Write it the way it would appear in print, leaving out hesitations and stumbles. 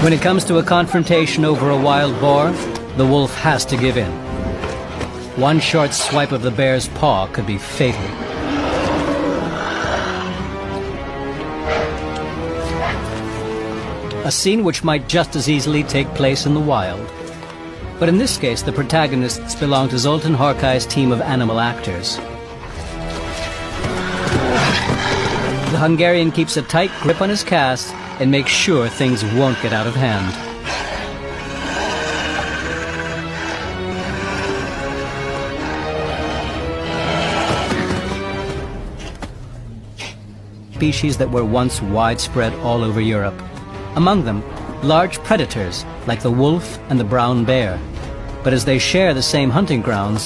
When it comes to a confrontation over a wild boar, the wolf has to give in. One short swipe of the bear's paw could be fatal. A scene which might just as easily take place in the wild. But in this case, the protagonists belong to Zoltan Horkai's team of animal actors. The Hungarian keeps a tight grip on his cast and makes sure things won't get out of hand. Species that were once widespread all over Europe. Among them, large predators like the wolf and the brown bear. But as they share the same hunting grounds,